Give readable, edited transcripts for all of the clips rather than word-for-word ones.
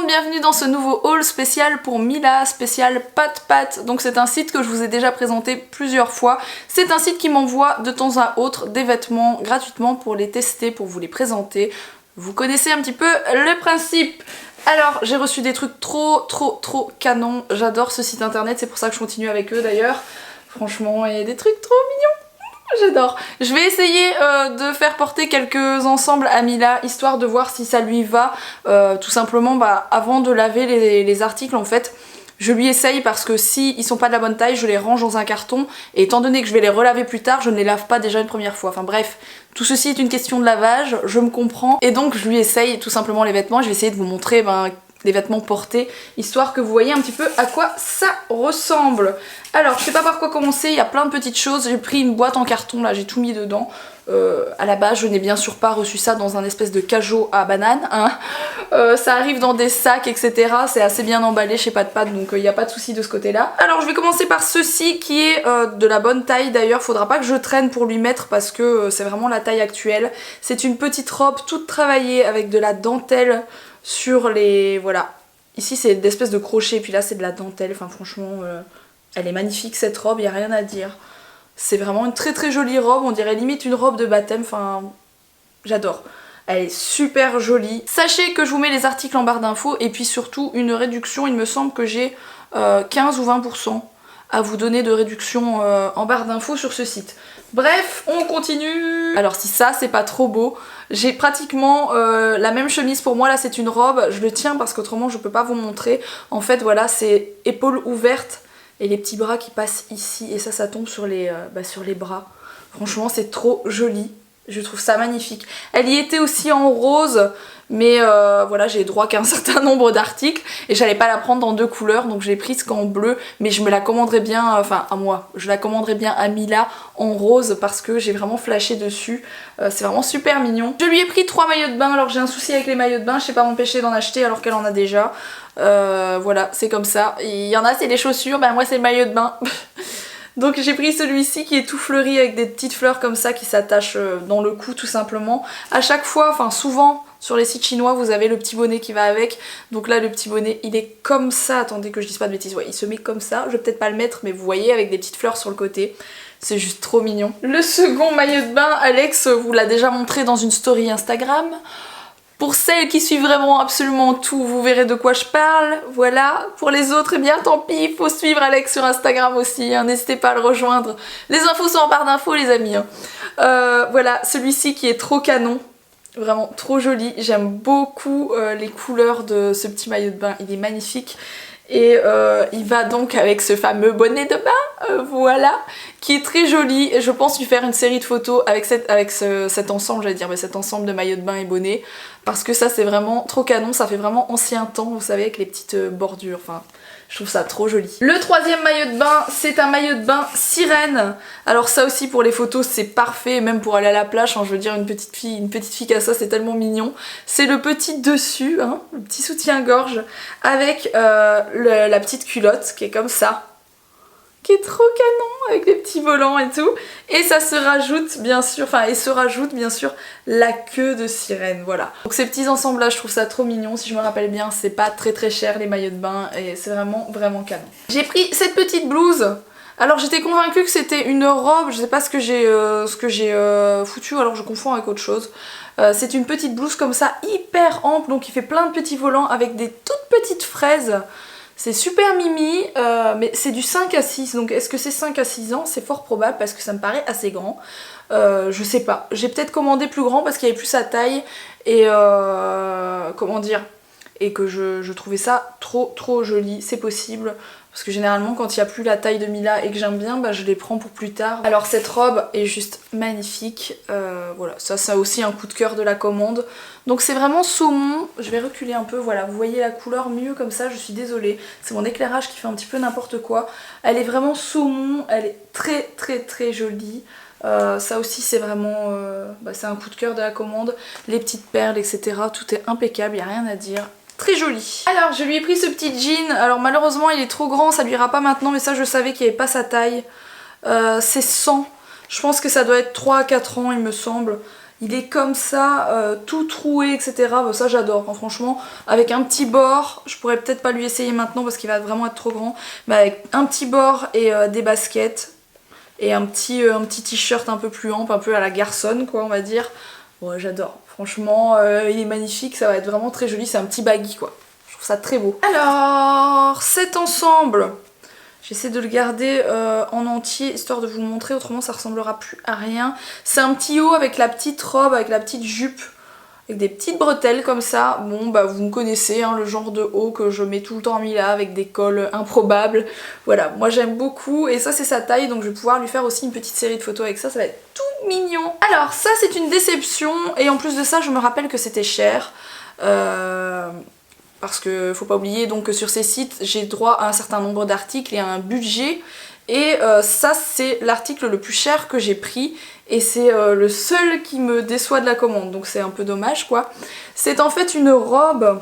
monde, bienvenue dans ce nouveau haul spécial pour Mila, spécial Pat. Donc c'est un site que je vous ai déjà présenté plusieurs fois. C'est un site qui m'envoie de temps à autre des vêtements gratuitement pour les tester, pour vous les présenter. Vous connaissez un petit peu le principe. Alors j'ai reçu des trucs trop canons. J'adore ce site internet, c'est pour ça que je continue avec eux d'ailleurs. Franchement, il y a des trucs trop mignons. J'adore. Je vais essayer de faire porter quelques ensembles à Mila, histoire de voir si ça lui va. Tout simplement, avant de laver les articles, en fait, je lui essaye parce que si ils sont pas de la bonne taille, je les range dans un carton. Et étant donné que je vais les relaver plus tard, je ne les lave pas déjà une première fois. Enfin bref, tout ceci est une question de lavage, je me comprends. Et donc je lui essaye tout simplement les vêtements. Je vais essayer de vous montrer les vêtements portés, histoire que vous voyez un petit peu à quoi ça ressemble. Alors je sais pas par quoi commencer, il y a plein de petites choses. J'ai pris une boîte en carton là, j'ai tout mis dedans. À la base je n'ai bien sûr pas reçu ça dans un espèce de cajot à banane hein. Ça arrive dans des sacs etc, c'est assez bien emballé chez Pat, donc il n'y a pas de souci de ce côté là. Alors je vais commencer par ceci qui est de la bonne taille d'ailleurs, faudra pas que je traîne pour lui mettre parce que c'est vraiment la taille actuelle. C'est une petite robe toute travaillée avec de la dentelle sur les... voilà. Ici c'est des espèces de crochets, puis là c'est de la dentelle, enfin franchement elle est magnifique cette robe, il n'y a rien à dire. C'est vraiment une très jolie robe, on dirait limite une robe de baptême, enfin j'adore. Elle est super jolie. Sachez que je vous mets les articles en barre d'infos et puis surtout une réduction, il me semble que j'ai 15 ou 20% à vous donner de réduction en barre d'infos sur ce site. Bref, on continue. Alors si ça c'est pas trop beau, j'ai pratiquement la même chemise pour moi, là c'est une robe, je le tiens parce qu'autrement je peux pas vous montrer. En fait voilà, c'est épaules ouvertes et les petits bras qui passent ici et ça tombe sur les bras. Franchement c'est trop joli, je trouve ça magnifique. Elle y était aussi en rose, mais voilà, j'ai droit qu'à un certain nombre d'articles et j'allais pas la prendre dans deux couleurs, donc je l'ai prise qu'en bleu, mais je me la commanderais bien, enfin à moi, je la commanderais bien à Mila en rose parce que j'ai vraiment flashé dessus. C'est vraiment super mignon. Je lui ai pris 3 maillots de bain, alors j'ai un souci avec les maillots de bain, je sais pas m'empêcher d'en acheter alors qu'elle en a déjà. Voilà, c'est comme ça. Il y en a c'est les chaussures, moi c'est le maillot de bain. Donc j'ai pris celui-ci qui est tout fleuri avec des petites fleurs comme ça qui s'attachent dans le cou tout simplement. À chaque fois, enfin souvent sur les sites chinois vous avez le petit bonnet qui va avec. Donc là le petit bonnet il est comme ça, attendez que je dise pas de bêtises, ouais il se met comme ça. Je vais peut-être pas le mettre mais vous voyez avec des petites fleurs sur le côté. C'est juste trop mignon. Le second maillot de bain, Alex vous l'a déjà montré dans une story Instagram. Pour celles qui suivent vraiment absolument tout, vous verrez de quoi je parle, voilà. Pour les autres, eh bien tant pis, il faut suivre Alex sur Instagram aussi, hein. N'hésitez pas à le rejoindre. Les infos sont en barre d'infos les amis. Hein. Voilà, celui-ci qui est trop canon, vraiment trop joli. J'aime beaucoup les couleurs de ce petit maillot de bain, il est magnifique. Et il va donc avec ce fameux bonnet de bain, voilà, qui est très joli. Et je pense lui faire une série de photos avec cet ensemble, j'allais dire, mais cet ensemble de maillots de bain et bonnet. Parce que ça c'est vraiment trop canon, ça fait vraiment ancien temps, vous savez, avec les petites bordures, enfin... Je trouve ça trop joli. Le troisième maillot de bain, c'est un maillot de bain sirène. Alors ça aussi pour les photos c'est parfait, même pour aller à la plage, hein, je veux dire une petite fille qui a ça c'est tellement mignon. C'est le petit dessus, hein, le petit soutien-gorge, avec la petite culotte qui est comme ça. Qui est trop canon avec les petits volants et tout. Et ça se rajoute bien sûr, la queue de sirène, voilà. Donc ces petits ensembles-là, je trouve ça trop mignon. Si je me rappelle bien, c'est pas très cher les maillots de bain et c'est vraiment canon. J'ai pris cette petite blouse. Alors j'étais convaincue que c'était une robe, je sais pas ce que j'ai foutu, alors je confonds avec autre chose. C'est une petite blouse comme ça, hyper ample, donc il fait plein de petits volants avec des toutes petites fraises. C'est super mimi, mais c'est du 5 à 6, donc est-ce que c'est 5 à 6 ans? C'est fort probable parce que ça me paraît assez grand. Je sais pas, j'ai peut-être commandé plus grand parce qu'il y avait plus sa taille et comment dire, et que je trouvais ça trop joli, c'est possible. Parce que généralement quand il n'y a plus la taille de Mila et que j'aime bien, je les prends pour plus tard. Alors cette robe est juste magnifique, voilà, ça c'est aussi un coup de cœur de la commande. Donc c'est vraiment saumon, je vais reculer un peu, voilà, vous voyez la couleur mieux comme ça, je suis désolée. C'est mon éclairage qui fait un petit peu n'importe quoi. Elle est vraiment saumon, elle est très jolie. Ça aussi c'est vraiment, c'est un coup de cœur de la commande. Les petites perles etc, tout est impeccable, il n'y a rien à dire. Très joli. Alors je lui ai pris ce petit jean, alors malheureusement il est trop grand, ça lui ira pas maintenant, mais ça je savais qu'il n'y avait pas sa taille. C'est 100, je pense que ça doit être 3 à 4 ans il me semble. Il est comme ça, tout troué, etc. Ça j'adore, hein, franchement. Avec un petit bord, je pourrais peut-être pas lui essayer maintenant parce qu'il va vraiment être trop grand. Mais avec un petit bord et des baskets. Et un petit t-shirt un peu plus ample, un peu à la garçonne quoi on va dire. Ouais, j'adore. Franchement, il est magnifique, ça va être vraiment très joli. C'est un petit baggy quoi. Je trouve ça très beau. Alors, cet ensemble... J'essaie de le garder en entier histoire de vous le montrer, autrement ça ressemblera plus à rien. C'est un petit haut avec la petite robe, avec la petite jupe, avec des petites bretelles comme ça. Bon bah vous me connaissez, hein, le genre de haut que je mets tout le temps en Mila avec des cols improbables. Voilà, moi j'aime beaucoup et ça c'est sa taille donc je vais pouvoir lui faire aussi une petite série de photos avec ça, ça va être tout mignon. Alors ça c'est une déception et en plus de ça je me rappelle que c'était cher. Parce que faut pas oublier donc que sur ces sites j'ai droit à un certain nombre d'articles et à un budget et ça c'est l'article le plus cher que j'ai pris et c'est le seul qui me déçoit de la commande donc c'est un peu dommage quoi. C'est en fait une robe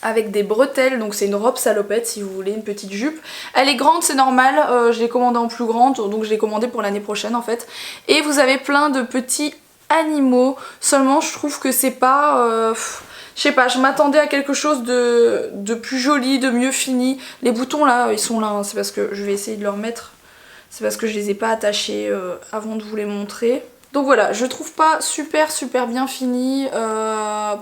avec des bretelles, donc c'est une robe salopette si vous voulez, une petite jupe. Elle est grande, c'est normal, je l'ai commandée en plus grande donc je l'ai commandée pour l'année prochaine en fait. Et vous avez plein de petits animaux, seulement je trouve que c'est pas... je sais pas, je m'attendais à quelque chose de plus joli, de mieux fini. Les boutons là, ils sont là, hein, c'est parce que je vais essayer de leur mettre. C'est parce que je les ai pas attachés avant de vous les montrer. Donc voilà, je trouve pas super bien fini.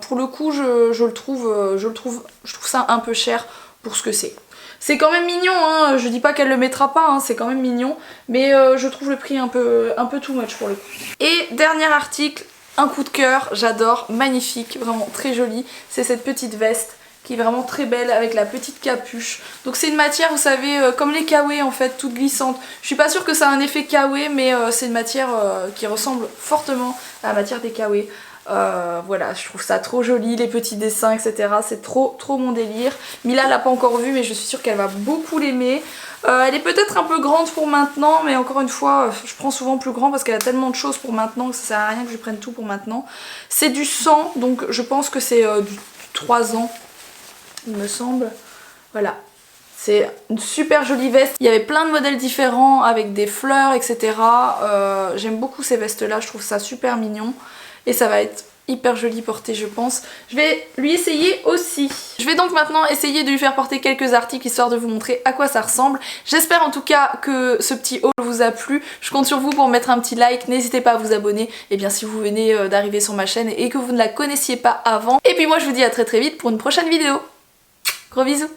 Pour le coup, je trouve ça un peu cher pour ce que c'est. C'est quand même mignon, hein, je dis pas qu'elle le mettra pas, hein, c'est quand même mignon. Mais je trouve le prix un peu too much pour le coup. Et dernier article. Un coup de cœur, j'adore, magnifique, vraiment très joli. C'est cette petite veste qui est vraiment très belle avec la petite capuche. Donc c'est une matière, vous savez, comme les kawaii en fait, toute glissante. Je suis pas sûre que ça a un effet kawaii, mais c'est une matière qui ressemble fortement à la matière des kawaii. Voilà, je trouve ça trop joli, les petits dessins, etc. C'est trop mon délire. Mila l'a pas encore vu, mais je suis sûre qu'elle va beaucoup l'aimer. Elle est peut-être un peu grande pour maintenant, mais encore une fois, je prends souvent plus grand parce qu'elle a tellement de choses pour maintenant que ça sert à rien que je prenne tout pour maintenant. C'est du 100, donc je pense que c'est du 3 ans, il me semble. Voilà. C'est une super jolie veste. Il y avait plein de modèles différents avec des fleurs, etc. J'aime beaucoup ces vestes-là, je trouve ça super mignon. Et ça va être hyper joli porté je pense. Je vais lui essayer aussi. Je vais donc maintenant essayer de lui faire porter quelques articles histoire de vous montrer à quoi ça ressemble. J'espère en tout cas que ce petit haul vous a plu. Je compte sur vous pour mettre un petit like. N'hésitez pas à vous abonner. Et bien si vous venez d'arriver sur ma chaîne et que vous ne la connaissiez pas avant. Et puis moi je vous dis à très vite pour une prochaine vidéo. Gros bisous.